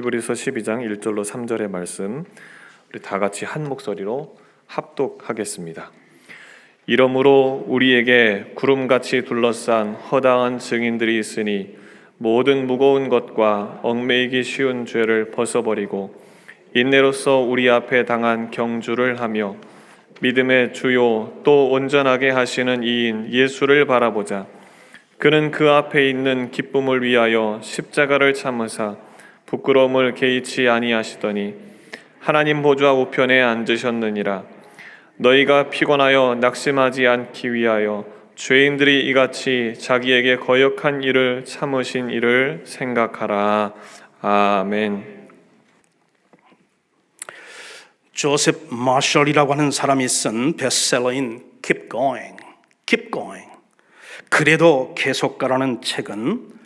히브리서 12장 1절로 3절의 말씀 우리 다 같이 한 목소리로 합독하겠습니다. 이러므로 우리에게 구름같이 둘러싼 허다한 증인들이 있으니 모든 무거운 것과 얽매이기 쉬운 죄를 벗어버리고 인내로써 우리 앞에 당한 경주를 하며 믿음의 주요 또 온전하게 하시는 이인 예수를 바라보자. 그는 그 앞에 있는 기쁨을 위하여 십자가를 참으사 부끄러움을 개의치 아니하시더니 하나님 보좌 우편에 앉으셨느니라. 너희가 피곤하여 낙심하지 않기 위하여 죄인들이 이같이 자기에게 거역한 일을 참으신 이를 생각하라. 아멘. 조셉 마셜이라고 하는 사람이 쓴 베스트셀러인 Keep Going, Keep Going. 그래도 계속 가라는 책은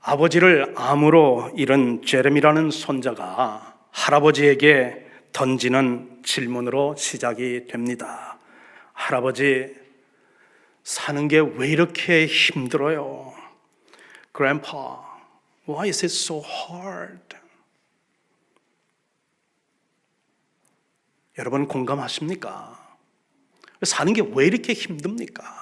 아버지를 암으로 잃은 제레미라는 손자가 할아버지에게 던지는 질문으로 시작이 됩니다. 할아버지, 사는 게 왜 이렇게 힘들어요? Grandpa, why is it so hard? 여러분 공감하십니까? 사는 게 왜 이렇게 힘듭니까?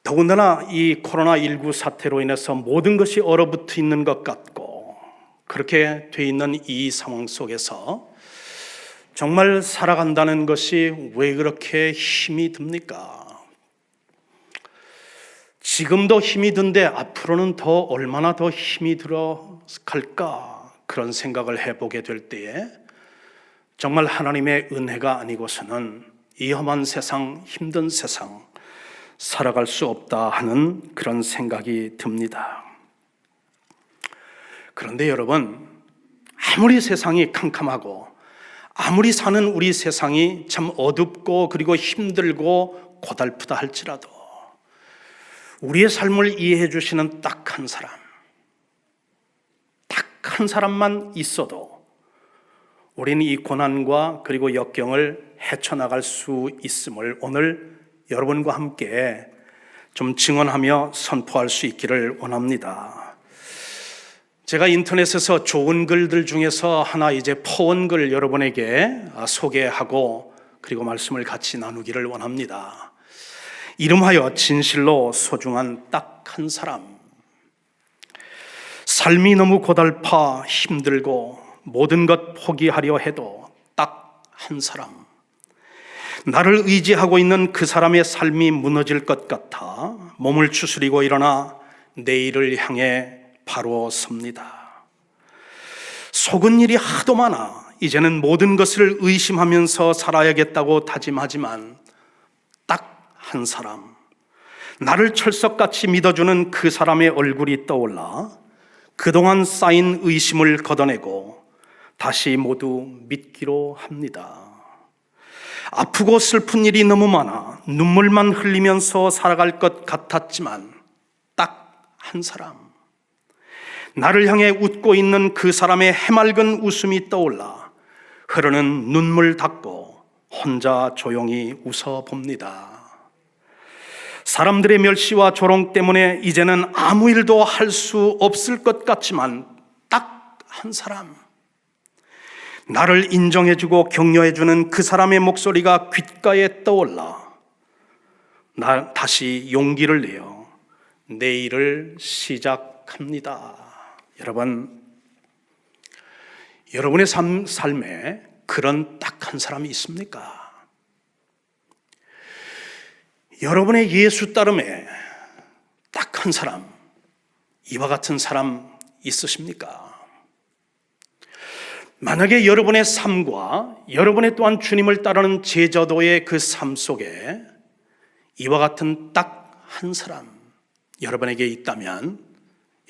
더군다나 이 코로나19 사태로 인해서 모든 것이 얼어붙어 있는 것 같고 그렇게 돼 있는 이 상황 속에서 정말 살아간다는 것이 왜 그렇게 힘이 듭니까? 지금도 힘이 든데 앞으로는 더 얼마나 더 힘이 들어갈까? 그런 생각을 해보게 될 때에 정말 하나님의 은혜가 아니고서는 이 험한 세상, 힘든 세상 살아갈 수 없다 하는 그런 생각이 듭니다. 그런데 여러분, 아무리 세상이 캄캄하고 아무리 사는 우리 세상이 참 어둡고 그리고 힘들고 고달프다 할지라도 우리의 삶을 이해해 주시는 딱 한 사람, 딱 한 사람만 있어도 우리는 이 고난과 그리고 역경을 헤쳐나갈 수 있음을 오늘 여러분과 함께 좀 증언하며 선포할 수 있기를 원합니다. 제가 인터넷에서 좋은 글들 중에서 하나 이제 포원글 여러분에게 소개하고 그리고 말씀을 같이 나누기를 원합니다. 이름하여 진실로 소중한 딱 한 사람. 삶이 너무 고달파 힘들고 모든 것 포기하려 해도 딱 한 사람. 나를 의지하고 있는 그 사람의 삶이 무너질 것 같아 몸을 추스리고 일어나 내일을 향해 바로 섭니다. 속은 일이 하도 많아 이제는 모든 것을 의심하면서 살아야겠다고 다짐하지만 딱 한 사람, 나를 철석같이 믿어주는 그 사람의 얼굴이 떠올라 그동안 쌓인 의심을 걷어내고 다시 모두 믿기로 합니다. 아프고 슬픈 일이 너무 많아 눈물만 흘리면서 살아갈 것 같았지만 딱 한 사람, 나를 향해 웃고 있는 그 사람의 해맑은 웃음이 떠올라 흐르는 눈물 닦고 혼자 조용히 웃어봅니다. 사람들의 멸시와 조롱 때문에 이제는 아무 일도 할 수 없을 것 같지만 딱 한 사람, 나를 인정해주고 격려해주는 그 사람의 목소리가 귓가에 떠올라 나 다시 용기를 내어 내일을 시작합니다. 여러분, 여러분의 삶에 그런 딱 한 사람이 있습니까? 여러분의 예수 따름에 딱 한 사람, 이와 같은 사람 있으십니까? 만약에 여러분의 삶과 여러분의 또한 주님을 따르는 제자도의 그 삶 속에 이와 같은 딱 한 사람 여러분에게 있다면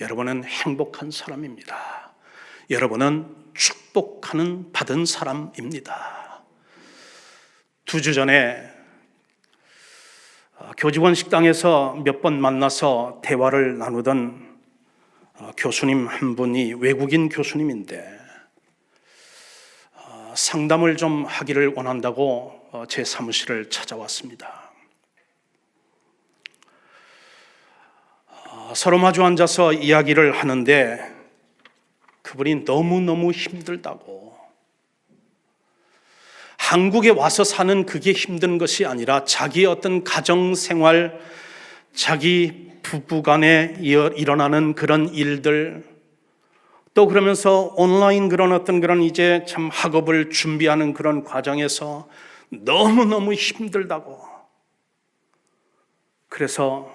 여러분은 행복한 사람입니다. 여러분은 축복하는 받은 사람입니다. 2주 전에 교직원 식당에서 몇 번 만나서 대화를 나누던 교수님 한 분이 외국인 교수님인데 상담을 좀 하기를 원한다고 제 사무실을 찾아왔습니다. 서로 마주 앉아서 이야기를 하는데 그분이 너무너무 힘들다고. 한국에 와서 사는 그게 힘든 것이 아니라 자기의 어떤 가정생활, 자기 부부간에 일어나는 그런 일들, 또 그러면서 온라인 그런 이제 참 학업을 준비하는 그런 과정에서 너무너무 힘들다고. 그래서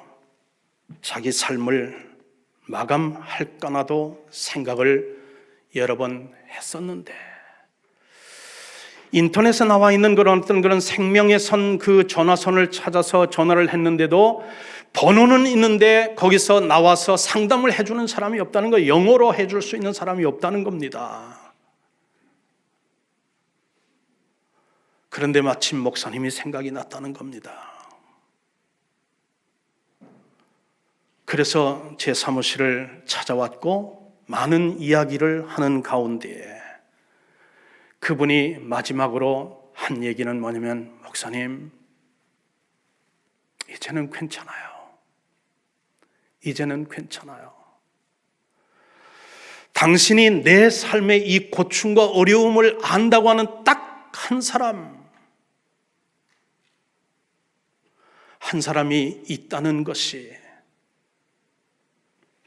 자기 삶을 마감할까나도 생각을 여러 번 했었는데, 인터넷에 나와 있는 그런 생명의 선, 그 전화선을 찾아서 전화를 했는데도 번호는 있는데 거기서 나와서 상담을 해주는 사람이 없다는 거예요. 영어로 해줄 수 있는 사람이 없다는 겁니다. 그런데 마침 목사님이 생각이 났다는 겁니다. 그래서 제 사무실을 찾아왔고 많은 이야기를 하는 가운데 그분이 마지막으로 한 얘기는 뭐냐면, 목사님, 이제는 괜찮아요. 이제는 괜찮아요. 당신이 내 삶의 이 고충과 어려움을 안다고 하는 딱 한 사람이 있다는 것이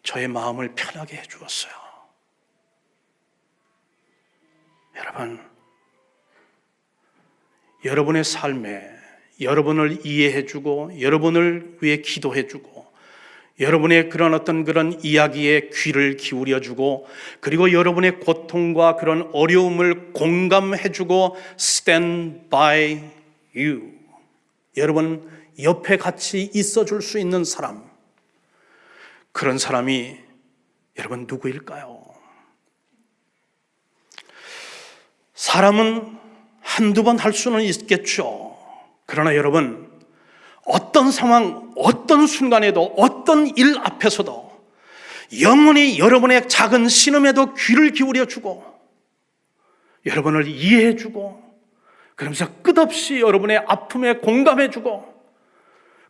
저의 마음을 편하게 해주었어요. 여러분, 여러분의 삶에 여러분을 이해해주고 여러분을 위해 기도해주고 여러분의 그런 이야기에 귀를 기울여주고 그리고 여러분의 고통과 그런 어려움을 공감해주고 stand by you, 여러분 옆에 같이 있어줄 수 있는 사람, 그런 사람이 여러분 누구일까요? 사람은 한두 번 할 수는 있겠죠. 그러나 여러분, 어떤 상황, 어떤 순간에도, 어떤 일 앞에서도 영원히 여러분의 작은 신음에도 귀를 기울여주고 여러분을 이해해주고 그러면서 끝없이 여러분의 아픔에 공감해주고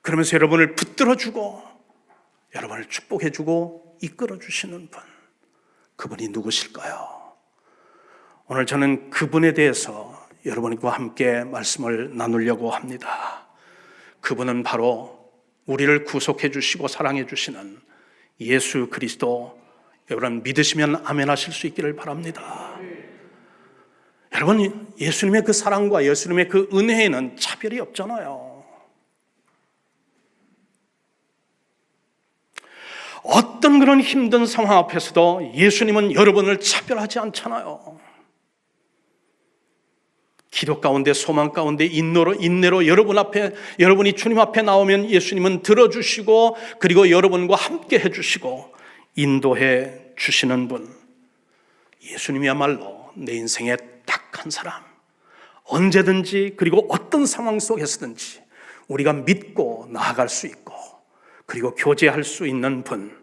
그러면서 여러분을 붙들어주고 여러분을 축복해주고 이끌어주시는 분, 그분이 누구실까요? 오늘 저는 그분에 대해서 여러분과 함께 말씀을 나누려고 합니다. 그분은 바로 우리를 구속해 주시고 사랑해 주시는 예수 그리스도. 여러분 믿으시면 아멘 하실 수 있기를 바랍니다. 여러분, 예수님의 그 사랑과 예수님의 그 은혜에는 차별이 없잖아요. 어떤 그런 힘든 상황 앞에서도 예수님은 여러분을 차별하지 않잖아요. 기도 가운데, 소망 가운데 인내로 여러분이 주님 앞에 나오면 예수님은 들어주시고 그리고 여러분과 함께 해주시고 인도해 주시는 분, 예수님이야말로 내 인생의 딱 한 사람, 언제든지 그리고 어떤 상황 속에서든지 우리가 믿고 나아갈 수 있고 그리고 교제할 수 있는 분,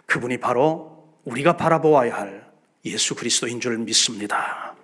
그분이 바로 우리가 바라보아야 할 예수 그리스도인 줄 믿습니다.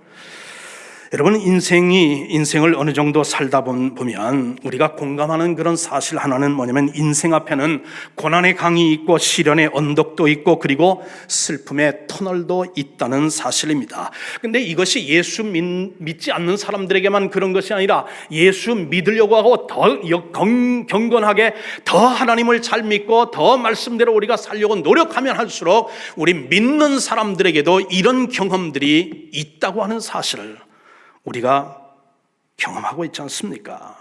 여러분, 인생을 어느 정도 살다 보면 우리가 공감하는 그런 사실 하나는 뭐냐면, 인생 앞에는 고난의 강이 있고 시련의 언덕도 있고 그리고 슬픔의 터널도 있다는 사실입니다. 근데 이것이 예수 믿지 않는 사람들에게만 그런 것이 아니라 예수 믿으려고 하고 더 경건하게 더 하나님을 잘 믿고 더 말씀대로 우리가 살려고 노력하면 할수록 우리 믿는 사람들에게도 이런 경험들이 있다고 하는 사실을 우리가 경험하고 있지 않습니까?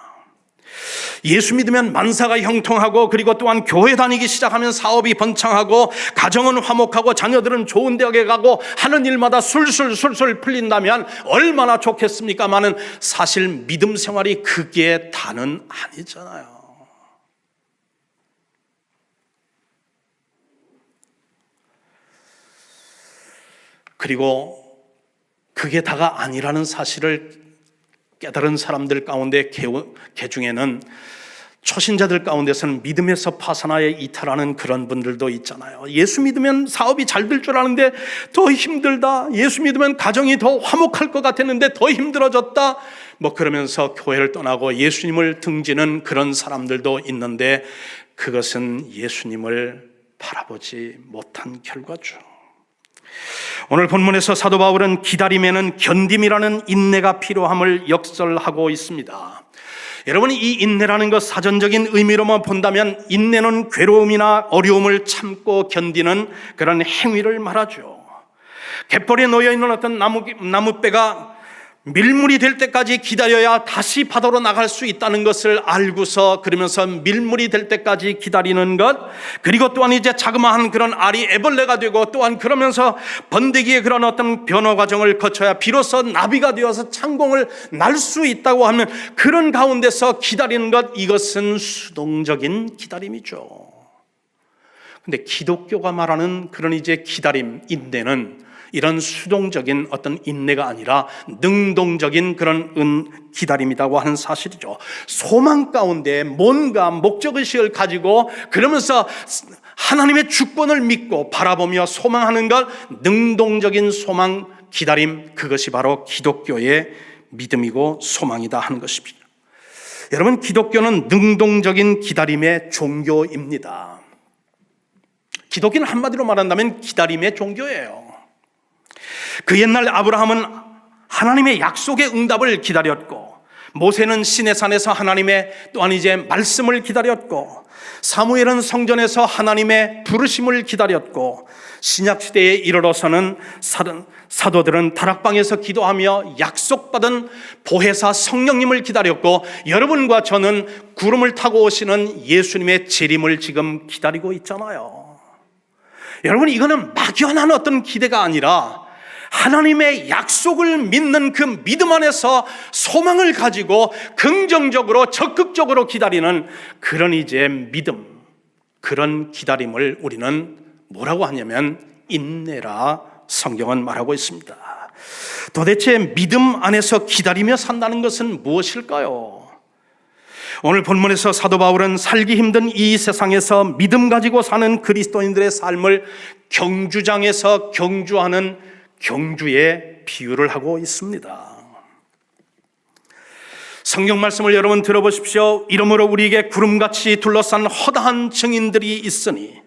예수 믿으면 만사가 형통하고 그리고 또한 교회 다니기 시작하면 사업이 번창하고 가정은 화목하고 자녀들은 좋은 대학에 가고 하는 일마다 술술 풀린다면 얼마나 좋겠습니까마는 사실 믿음 생활이 그게 다는 아니잖아요. 그리고 그게 다가 아니라는 사실을 깨달은 사람들 가운데 개중에는 초신자들 가운데서는 믿음에서 파산하여 이탈하는 그런 분들도 있잖아요. 예수 믿으면 사업이 잘 될 줄 아는데 더 힘들다. 예수 믿으면 가정이 더 화목할 것 같았는데 더 힘들어졌다. 그러면서 교회를 떠나고 예수님을 등지는 그런 사람들도 있는데 그것은 예수님을 바라보지 못한 결과죠. 오늘 본문에서 사도 바울은 기다림에는 견딤이라는 인내가 필요함을 역설하고 있습니다. 여러분, 이 인내라는 것 나전적인 의미로만 본다면 인내는 괴로움이나 어려움을 참고 견디는 그런 행위를 말하죠. 갯벌에 놓여있는 어떤 나무배가 밀물이 될 때까지 기다려야 다시 바다로 나갈 수 있다는 것을 알고서 그러면서 밀물이 될 때까지 기다리는 것, 그리고 또한 이제 자그마한 그런 알이 애벌레가 되고 또한 그러면서 번데기의 그런 어떤 변화 과정을 거쳐야 비로소 나비가 되어서 창공을 날 수 있다고 하면 그런 가운데서 기다리는 것, 이것은 수동적인 기다림이죠. 근데 기독교가 말하는 그런 이제 기다림, 인내는 이런 수동적인 어떤 인내가 아니라 능동적인 그런 기다림이라고 하는 사실이죠. 소망 가운데 뭔가 목적의식을 가지고 그러면서 하나님의 주권을 믿고 바라보며 소망하는 것, 능동적인 소망, 기다림, 그것이 바로 기독교의 믿음이고 소망이다 하는 것입니다. 여러분, 기독교는 능동적인 기다림의 종교입니다. 기독교는 한마디로 말한다면 기다림의 종교예요. 그 옛날 아브라함은 하나님의 약속의 응답을 기다렸고, 모세는 시내산에서 하나님의 또한 이제 말씀을 기다렸고, 사무엘은 성전에서 하나님의 부르심을 기다렸고, 신약시대에 이르러서는 사도들은 다락방에서 기도하며 약속받은 보혜사 성령님을 기다렸고, 여러분과 저는 구름을 타고 오시는 예수님의 재림을 지금 기다리고 있잖아요. 여러분, 이거는 막연한 어떤 기대가 아니라 하나님의 약속을 믿는 그 믿음 안에서 소망을 가지고 긍정적으로 적극적으로 기다리는 그런 이제 믿음, 그런 기다림을 우리는 뭐라고 하냐면 인내라 성경은 말하고 있습니다. 도대체 믿음 안에서 기다리며 산다는 것은 무엇일까요? 오늘 본문에서 사도 바울은 살기 힘든 이 세상에서 믿음 가지고 사는 그리스도인들의 삶을 경주장에서 경주하는 경주의 비유를 하고 있습니다. 성경 말씀을 여러분 들어보십시오. 이러므로 우리에게 구름같이 둘러싼 허다한 증인들이 있으니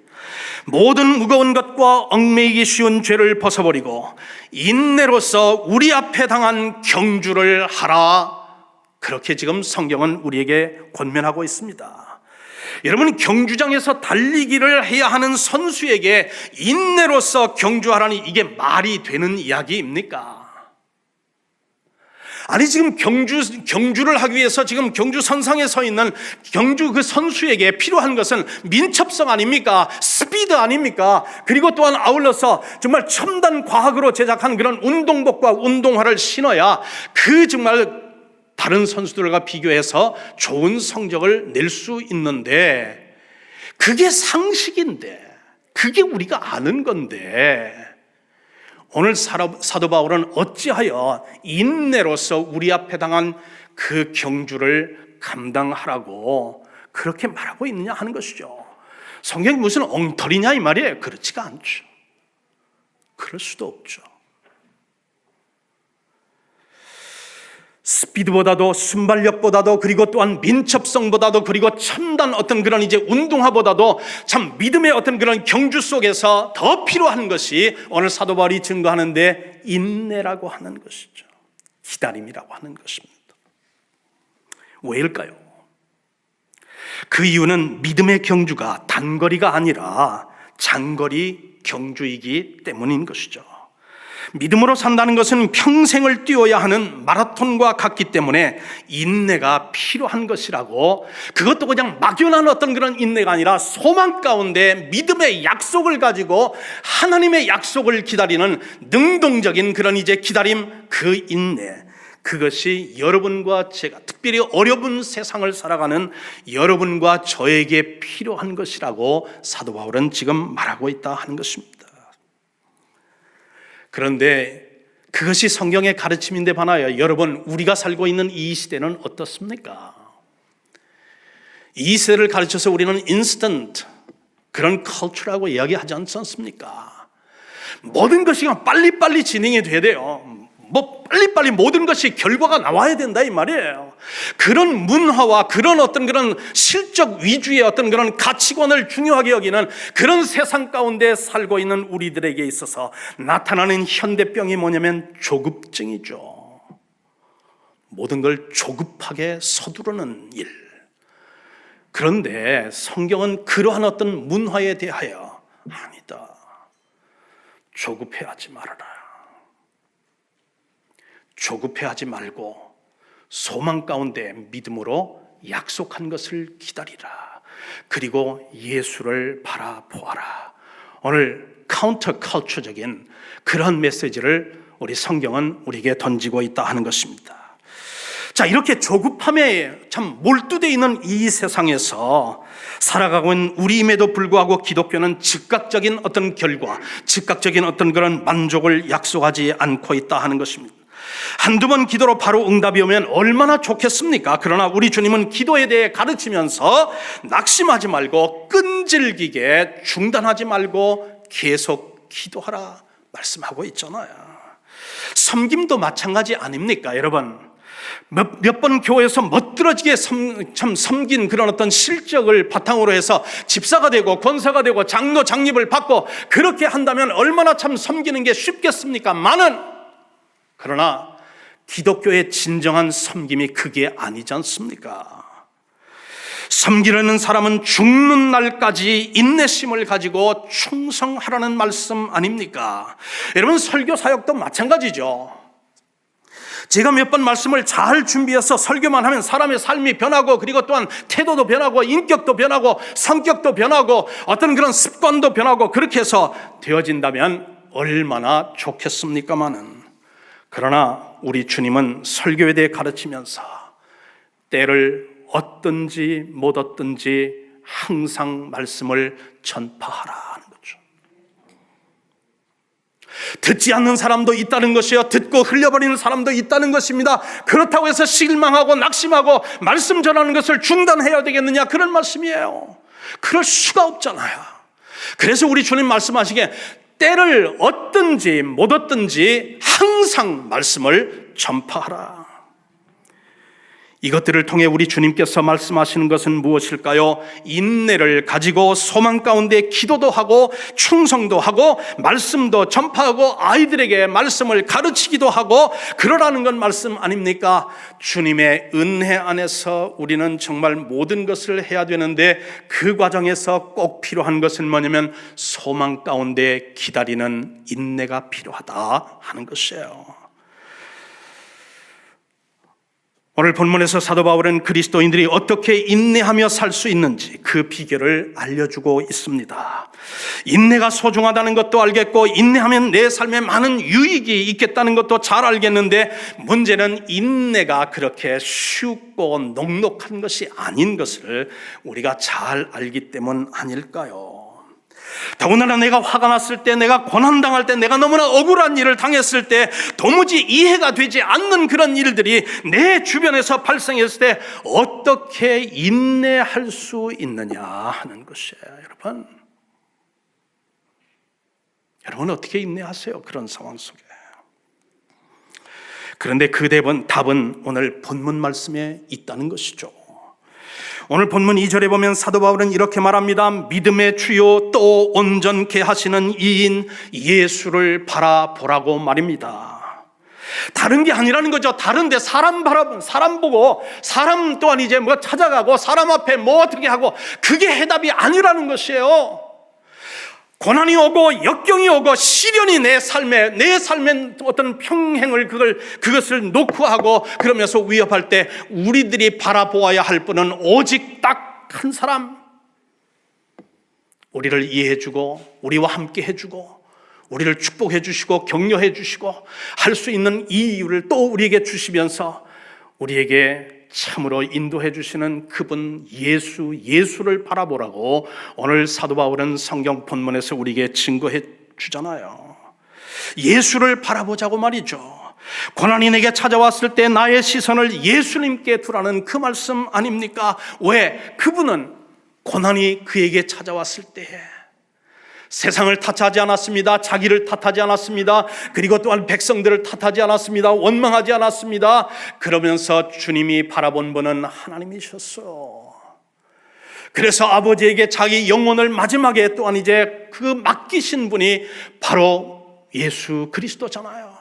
모든 무거운 것과 얽매이기 쉬운 죄를 벗어버리고 인내로서 우리 앞에 당한 경주를 하라. 그렇게 지금 성경은 우리에게 권면하고 있습니다. 여러분, 경주장에서 달리기를 해야 하는 선수에게 인내로서 경주하라니 이게 말이 되는 이야기입니까? 아니, 지금 경주를 하기 위해서 지금 경주 선상에 서 있는 경주 그 선수에게 필요한 것은 민첩성 아닙니까? 스피드 아닙니까? 그리고 또한 아울러서 정말 첨단 과학으로 제작한 그런 운동복과 운동화를 신어야 그 정말 다른 선수들과 비교해서 좋은 성적을 낼 수 있는데, 그게 상식인데, 그게 우리가 아는 건데, 오늘 사도 바울은 어찌하여 인내로서 우리 앞에 당한 그 경주를 감당하라고 그렇게 말하고 있느냐 하는 것이죠. 성경이 무슨 엉터리냐 이 말이에요. 그렇지가 않죠. 그럴 수도 없죠. 스피드보다도 순발력보다도 그리고 또한 민첩성보다도 그리고 첨단 어떤 그런 이제 운동화보다도 참 믿음의 어떤 그런 경주 속에서 더 필요한 것이 오늘 사도 바울이 증거하는데 인내라고 하는 것이죠. 기다림이라고 하는 것입니다. 왜일까요? 그 이유는 믿음의 경주가 단거리가 아니라 장거리 경주이기 때문인 것이죠. 믿음으로 산다는 것은 평생을 뛰어야 하는 마라톤과 같기 때문에 인내가 필요한 것이라고, 그것도 그냥 막연한 어떤 그런 인내가 아니라 소망 가운데 믿음의 약속을 가지고 하나님의 약속을 기다리는 능동적인 그런 이제 기다림, 그 인내, 그것이 여러분과 제가, 특별히 어려운 세상을 살아가는 여러분과 저에게 필요한 것이라고 사도 바울은 지금 말하고 있다 하는 것입니다. 그런데 그것이 성경의 가르침인데 반하여 여러분, 우리가 살고 있는 이 시대는 어떻습니까? 이 시대를 가르쳐서 우리는 인스턴트 그런 컬처라고 이야기하지 않지 않습니까? 모든 것이 빨리빨리 진행이 돼야 돼요. 빨리빨리 모든 것이 결과가 나와야 된다 이 말이에요. 그런 문화와 그런 그런 실적 위주의 그런 가치관을 중요하게 여기는 그런 세상 가운데 살고 있는 우리들에게 있어서 나타나는 현대병이 뭐냐면 조급증이죠. 모든 걸 조급하게 서두르는 일. 그런데 성경은 그러한 문화에 대하여 아니다. 조급해하지 말아라. 조급해하지 말고 소망 가운데 믿음으로 약속한 것을 기다리라. 그리고 예수를 바라보아라. 오늘 카운터 컬처적인 그런 메시지를 우리 성경은 우리에게 던지고 있다 하는 것입니다. 자, 이렇게 조급함에 참 몰두되어 있는 이 세상에서 살아가고 있는 우리임에도 불구하고 기독교는 즉각적인 결과, 즉각적인 그런 만족을 약속하지 않고 있다 하는 것입니다. 한두 번 기도로 바로 응답이 오면 얼마나 좋겠습니까? 그러나 우리 주님은 기도에 대해 가르치면서 낙심하지 말고 끈질기게 중단하지 말고 계속 기도하라 말씀하고 있잖아요. 섬김도 마찬가지 아닙니까, 여러분? 몇 번 교회에서 멋들어지게 섬긴 그런 실적을 바탕으로 해서 집사가 되고 권사가 되고 장로 장립을 받고 그렇게 한다면 얼마나 참 섬기는 게 쉽겠습니까? 그러나 기독교의 진정한 섬김이 그게 아니지 않습니까? 섬기려는 사람은 죽는 날까지 인내심을 가지고 충성하라는 말씀 아닙니까? 여러분, 설교 사역도 마찬가지죠. 제가 몇 번 말씀을 잘 준비해서 설교만 하면 사람의 삶이 변하고 그리고 또한 태도도 변하고 인격도 변하고 성격도 변하고 그런 습관도 변하고 그렇게 해서 되어진다면 얼마나 좋겠습니까마는. 그러나 우리 주님은 설교에 대해 가르치면서 때를 얻든지 못 얻든지 항상 말씀을 전파하라 하는 거죠. 듣지 않는 사람도 있다는 것이요, 듣고 흘려버리는 사람도 있다는 것입니다. 그렇다고 해서 실망하고 낙심하고 말씀 전하는 것을 중단해야 되겠느냐, 그런 말씀이에요. 그럴 수가 없잖아요. 그래서 우리 주님 말씀하시기에 때를 얻든지 못 얻든지 항상 말씀을 전파하라. 이것들을 통해 우리 주님께서 말씀하시는 것은 무엇일까요? 인내를 가지고 소망 가운데 기도도 하고 충성도 하고 말씀도 전파하고 아이들에게 말씀을 가르치기도 하고 그러라는 건 말씀 아닙니까? 주님의 은혜 안에서 우리는 정말 모든 것을 해야 되는데 그 과정에서 꼭 필요한 것은 뭐냐면 소망 가운데 기다리는 인내가 필요하다 하는 것이에요. 오늘 본문에서 사도 바울은 그리스도인들이 어떻게 인내하며 살 수 있는지 그 비결을 알려주고 있습니다. 인내가 소중하다는 것도 알겠고 인내하면 내 삶에 많은 유익이 있겠다는 것도 잘 알겠는데 문제는 인내가 그렇게 쉽고 녹록한 것이 아닌 것을 우리가 잘 알기 때문 아닐까요? 더군다나 내가 화가 났을 때, 내가 고난당할 때, 내가 너무나 억울한 일을 당했을 때 도무지 이해가 되지 않는 그런 일들이 내 주변에서 발생했을 때 어떻게 인내할 수 있느냐 하는 것이에요. 여러분 어떻게 인내하세요? 그런 상황 속에. 그런데 그 답은 오늘 본문 말씀에 있다는 것이죠. 오늘 본문 2절에 보면 사도 바울은 이렇게 말합니다. 믿음의 주요 또 온전케 하시는 이인 예수를 바라보라고 말입니다. 다른 게 아니라는 거죠. 다른데 사람 보고 사람 또한 이제 찾아가고 사람 앞에 어떻게 하고 그게 해답이 아니라는 것이에요. 고난이 오고 역경이 오고 시련이 내 삶의 평행을 그것을 놓고 하고 그러면서 위협할 때 우리들이 바라보아야 할 분은 오직 딱 한 사람, 우리를 이해해주고 우리와 함께 해주고 우리를 축복해 주시고 격려해 주시고 할 수 있는 이유를 또 우리에게 주시면서 우리에게 참으로 인도해 주시는 그분 예수를 바라보라고 오늘 사도 바울은 성경 본문에서 우리에게 증거해 주잖아요. 예수를 바라보자고 말이죠. 고난이 내게 찾아왔을 때 나의 시선을 예수님께 두라는 그 말씀 아닙니까? 왜? 그분은 고난이 그에게 찾아왔을 때 세상을 탓하지 않았습니다. 자기를 탓하지 않았습니다. 그리고 또한 백성들을 탓하지 않았습니다. 원망하지 않았습니다. 그러면서 주님이 바라본 분은 하나님이셨어요. 그래서 아버지에게 자기 영혼을 마지막에 또한 이제 그 맡기신 분이 바로 예수 그리스도잖아요.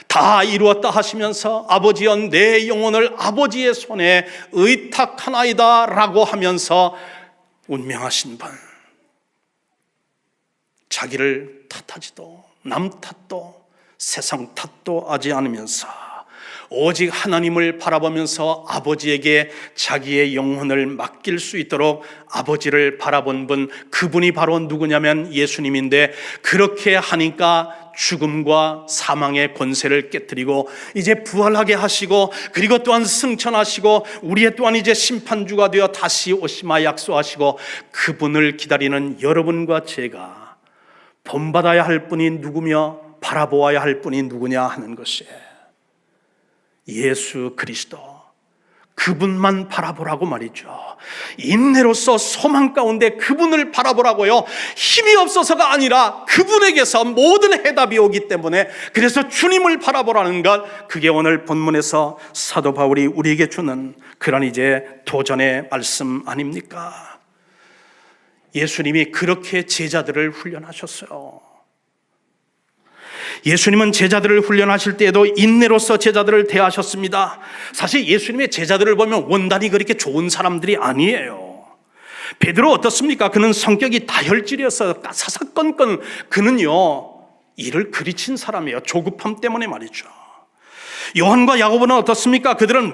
다 이루었다 하시면서 아버지여 내 영혼을 아버지의 손에 의탁하나이다 라고 하면서 운명하신 분, 자기를 탓하지도 남 탓도 세상 탓도 하지 않으면서 오직 하나님을 바라보면서 아버지에게 자기의 영혼을 맡길 수 있도록 아버지를 바라본 분, 그분이 바로 누구냐면 예수님인데, 그렇게 하니까 죽음과 사망의 권세를 깨뜨리고 이제 부활하게 하시고, 그리고 또한 승천하시고 우리의 또한 이제 심판주가 되어 다시 오시마 약속하시고, 그분을 기다리는 여러분과 제가 본받아야 할 분이 누구며 바라보아야 할 분이 누구냐 하는 것이 예수 그리스도, 그분만 바라보라고 말이죠. 인내로서 소망 가운데 그분을 바라보라고요. 힘이 없어서가 아니라 그분에게서 모든 해답이 오기 때문에, 그래서 주님을 바라보라는 것, 그게 오늘 본문에서 사도 바울이 우리에게 주는 그런 이제 도전의 말씀 아닙니까? 예수님이 그렇게 제자들을 훈련하셨어요. 예수님은 제자들을 훈련하실 때에도 인내로서 제자들을 대하셨습니다. 사실 예수님의 제자들을 보면 원단이 그렇게 좋은 사람들이 아니에요. 베드로 어떻습니까? 그는 성격이 다혈질이어서 사사건건, 그는요 일을 그리친 사람이에요. 조급함 때문에 말이죠. 요한과 야고보는 어떻습니까? 그들은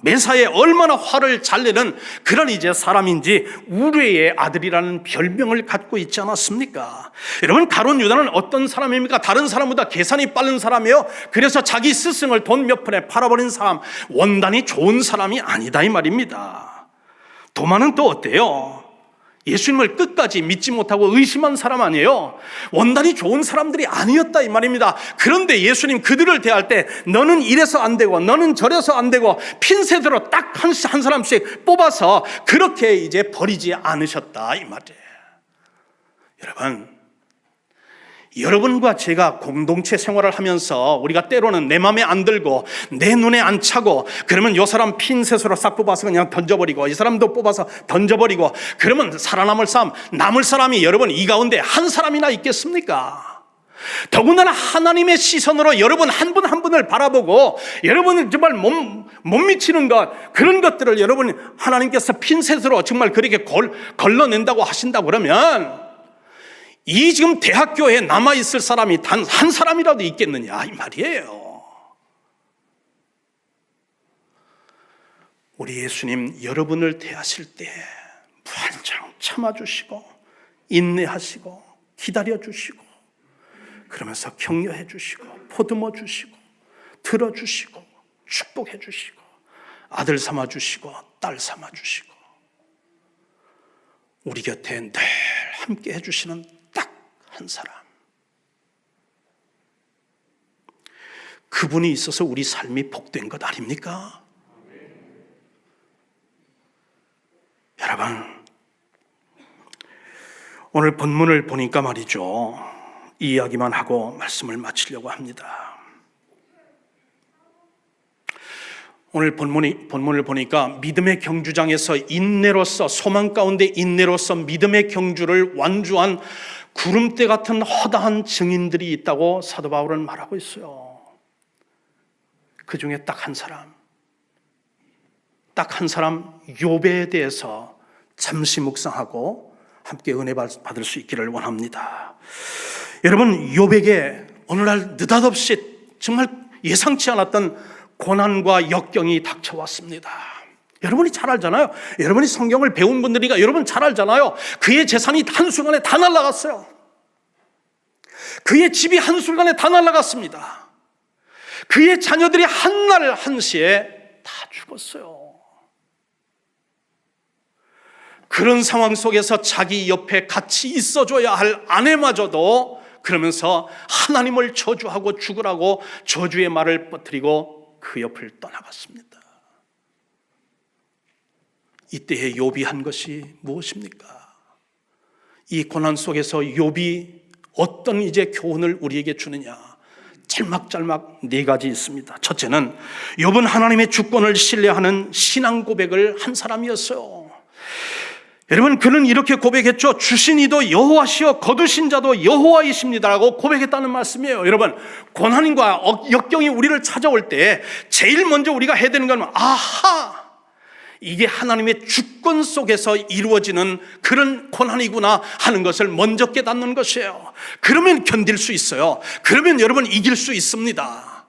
매사에 얼마나 화를 잘 내는 그런 이제 사람인지 우레의 아들이라는 별명을 갖고 있지 않았습니까? 여러분, 가룟 유다는 어떤 사람입니까? 다른 사람보다 계산이 빠른 사람이에요. 그래서 자기 스승을 돈 몇 푼에 팔아버린 사람, 원단이 좋은 사람이 아니다 이 말입니다. 도마는 또 어때요? 예수님을 끝까지 믿지 못하고 의심한 사람 아니에요. 원단이 좋은 사람들이 아니었다 이 말입니다. 그런데 예수님 그들을 대할 때 너는 이래서 안 되고 너는 저래서 안 되고 핀셋으로 딱 한 사람씩 뽑아서 그렇게 이제 버리지 않으셨다 이 말이에요. 여러분과 제가 공동체 생활을 하면서 우리가 때로는 내 마음에 안 들고 내 눈에 안 차고, 그러면 이 사람 핀셋으로 싹 뽑아서 그냥 던져버리고 이 사람도 뽑아서 던져버리고, 그러면 살아남을 사람, 남을 사람이 여러분 이 가운데 한 사람이나 있겠습니까? 더군다나 하나님의 시선으로 여러분 한 분 한 분을 바라보고 여러분은 정말 못 미치는 것, 그런 것들을 여러분 하나님께서 핀셋으로 정말 그렇게 걸러낸다고 하신다고 그러면 이 지금 대학교에 남아있을 사람이 단 한 사람이라도 있겠느냐 이 말이에요. 우리 예수님 여러분을 대하실 때 무한정 참아주시고 인내하시고 기다려주시고 그러면서 격려해 주시고 보듬어 주시고 들어주시고 축복해 주시고 아들 삼아 주시고 딸 삼아 주시고 우리 곁에 늘 함께 해주시는 딱 한 사람, 그분이 있어서 우리 삶이 복된 것 아닙니까? 여러분, 오늘 본문을 보니까 말이죠, 이 이야기만 하고 말씀을 마치려고 합니다. 오늘 본문을 보니까 믿음의 경주장에서 인내로서, 소망 가운데 인내로서 믿음의 경주를 완주한 구름대 같은 허다한 증인들이 있다고 사도 바울은 말하고 있어요. 그 중에 딱 한 사람 욥에 대해서 잠시 묵상하고 함께 은혜 받을 수 있기를 원합니다. 여러분, 욥에게 오늘날 느닷없이 정말 예상치 않았던 고난과 역경이 닥쳐왔습니다. 여러분이 잘 알잖아요. 여러분이 성경을 배운 분들이니까 여러분 잘 알잖아요. 그의 재산이 한순간에 다 날아갔어요. 그의 집이 한순간에 다 날아갔습니다. 그의 자녀들이 한날 한시에 다 죽었어요. 그런 상황 속에서 자기 옆에 같이 있어줘야 할 아내마저도 그러면서 하나님을 저주하고 죽으라고 저주의 말을 퍼뜨리고 그 옆을 떠나갔습니다. 이때에 욥이 한 것이 무엇입니까? 이 고난 속에서 욥이 어떤 이제 교훈을 우리에게 주느냐? 짤막짤막 네 가지 있습니다. 첫째는 욥은 하나님의 주권을 신뢰하는 신앙 고백을 한 사람이었어요. 여러분, 그는 이렇게 고백했죠. 주신 이도 여호와시여 거두신 자도 여호와이십니다라고 고백했다는 말씀이에요. 여러분, 고난과 역경이 우리를 찾아올 때 제일 먼저 우리가 해야 되는 건 아하! 이게 하나님의 주권 속에서 이루어지는 그런 고난이구나 하는 것을 먼저 깨닫는 것이에요. 그러면 견딜 수 있어요. 그러면 여러분 이길 수 있습니다.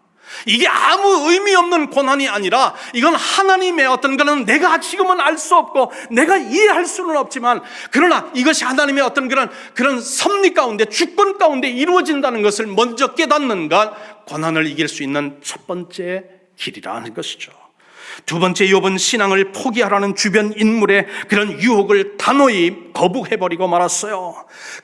이게 아무 의미 없는 고난이 아니라 이건 하나님의 어떤 거는 내가 지금은 알 수 없고 내가 이해할 수는 없지만 그러나 이것이 하나님의 어떤 그런 섭리 가운데 주권 가운데 이루어진다는 것을 먼저 깨닫는 것, 고난을 이길 수 있는 첫 번째 길이라는 것이죠. 두 번째, 욥은 신앙을 포기하라는 주변 인물의 그런 유혹을 단호히 거부해버리고 말았어요.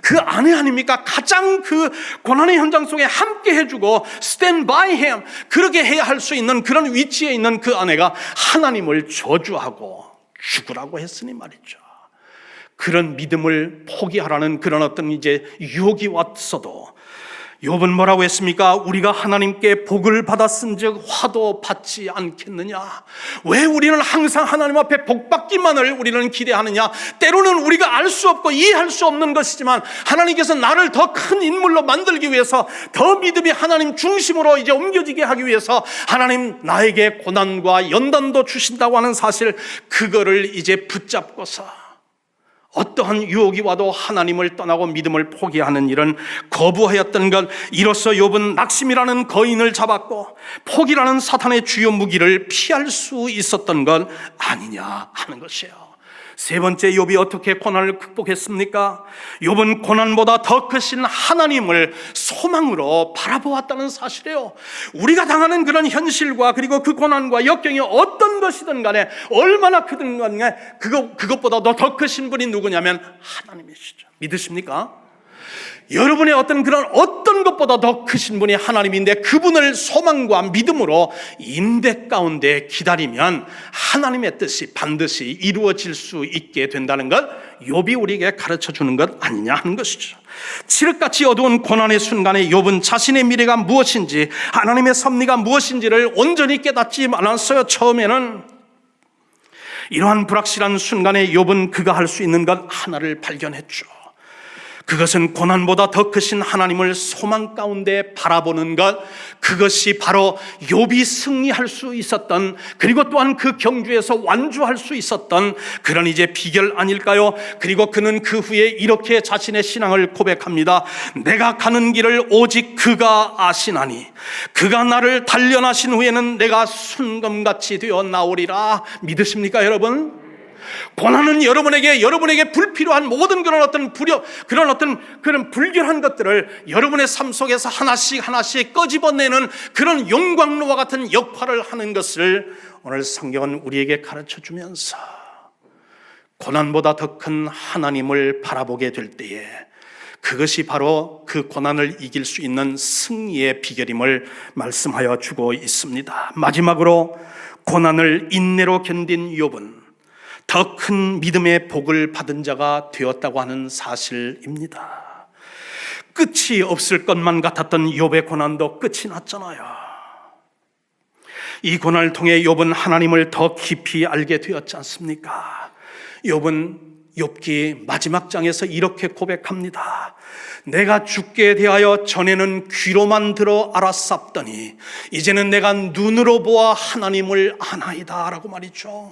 그 아내 아닙니까? 가장 그 고난의 현장 속에 함께 해주고 stand by him, 그렇게 해야 할 수 있는 그런 위치에 있는 그 아내가 하나님을 저주하고 죽으라고 했으니 말이죠. 그런 믿음을 포기하라는 그런 어떤 이제 유혹이 왔어도 욥은 뭐라고 했습니까? 우리가 하나님께 복을 받았은즉 화도 받지 않겠느냐? 왜 우리는 항상 하나님 앞에 복 받기만을 우리는 기대하느냐? 때로는 우리가 알 수 없고 이해할 수 없는 것이지만 하나님께서 나를 더 큰 인물로 만들기 위해서 더 믿음이 하나님 중심으로 이제 옮겨지게 하기 위해서 하나님 나에게 고난과 연단도 주신다고 하는 사실, 그거를 이제 붙잡고서 어떠한 유혹이 와도 하나님을 떠나고 믿음을 포기하는 일은 거부하였던 것, 이로써 욥은 낙심이라는 거인을 잡았고 포기라는 사탄의 주요 무기를 피할 수 있었던 것 아니냐 하는 것이에요. 세 번째, 욥이 어떻게 고난을 극복했습니까? 욥은 고난보다 더 크신 하나님을 소망으로 바라보았다는 사실이에요. 우리가 당하는 그런 현실과 그리고 그 고난과 역경이 어떤 것이든 간에 얼마나 크든 간에 그것보다도 더 크신 분이 누구냐면 하나님이시죠. 믿으십니까? 여러분의 어떤 것보다 더 크신 분이 하나님인데 그분을 소망과 믿음으로 인대 가운데 기다리면 하나님의 뜻이 반드시 이루어질 수 있게 된다는 것, 욥이 우리에게 가르쳐 주는 것 아니냐 하는 것이죠. 칠흑같이 어두운 고난의 순간에 욥은 자신의 미래가 무엇인지, 하나님의 섭리가 무엇인지를 온전히 깨닫지 않았어요. 처음에는 이러한 불확실한 순간에 욥은 그가 할 수 있는 것 하나를 발견했죠. 그것은 고난보다 더 크신 하나님을 소망 가운데 바라보는 것, 그것이 바로 욥이 승리할 수 있었던, 그리고 또한 그 경주에서 완주할 수 있었던 그런 이제 비결 아닐까요? 그리고 그는 그 후에 이렇게 자신의 신앙을 고백합니다. 내가 가는 길을 오직 그가 아시나니 그가 나를 단련하신 후에는 내가 순금같이 되어 나오리라. 믿으십니까 여러분? 고난은 여러분에게 불필요한 모든 그런 불결한 것들을 여러분의 삶 속에서 하나씩 끄집어내는 그런 용광로와 같은 역할을 하는 것을 오늘 성경은 우리에게 가르쳐 주면서 고난보다 더 큰 하나님을 바라보게 될 때에 그것이 바로 그 고난을 이길 수 있는 승리의 비결임을 말씀하여 주고 있습니다. 마지막으로 고난을 인내로 견딘 욥은 더 큰 믿음의 복을 받은 자가 되었다고 하는 사실입니다. 끝이 없을 것만 같았던 욥의 고난도 끝이 났잖아요. 이 고난을 통해 욥은 하나님을 더 깊이 알게 되었지 않습니까? 욥은 욥기 마지막 장에서 이렇게 고백합니다. 내가 죽게 대하여 전에는 귀로만 들어 알았사옵더니 이제는 내가 눈으로 보아 하나님을 아나이다 라고 말이죠.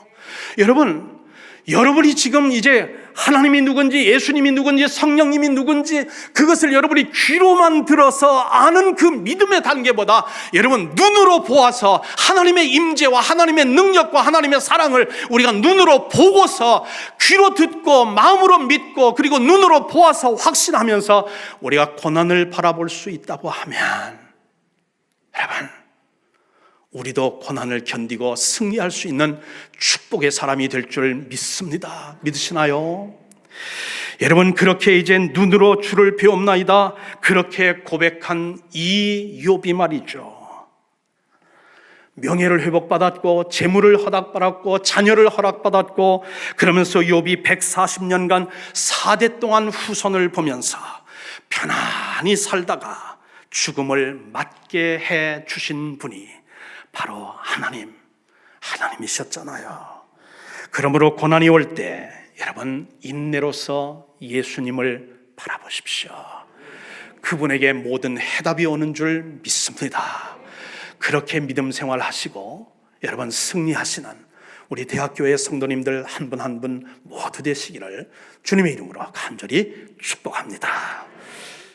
여러분이 지금 이제 하나님이 누군지, 예수님이 누군지, 성령님이 누군지 그것을 여러분이 귀로만 들어서 아는 그 믿음의 단계보다 여러분 눈으로 보아서 하나님의 임재와 하나님의 능력과 하나님의 사랑을 우리가 눈으로 보고서 귀로 듣고 마음으로 믿고 그리고 눈으로 보아서 확신하면서 우리가 고난을 바라볼 수 있다고 하면 여러분, 우리도 고난을 견디고 승리할 수 있는 축복의 사람이 될 줄 믿습니다. 믿으시나요? 여러분, 그렇게 이제 눈으로 주를 배옵나이다 그렇게 고백한 이 욥이 말이죠, 명예를 회복받았고 재물을 허락받았고 자녀를 허락받았고, 그러면서 욥이 140년간 4대 동안 후손을 보면서 편안히 살다가 죽음을 맞게 해 주신 분이 바로 하나님이셨잖아요. 그러므로 고난이 올 때 여러분, 인내로서 예수님을 바라보십시오. 그분에게 모든 해답이 오는 줄 믿습니다. 그렇게 믿음 생활하시고 여러분 승리하시는 우리 대학교의 성도님들 한 분 한 분 모두 되시기를 주님의 이름으로 간절히 축복합니다.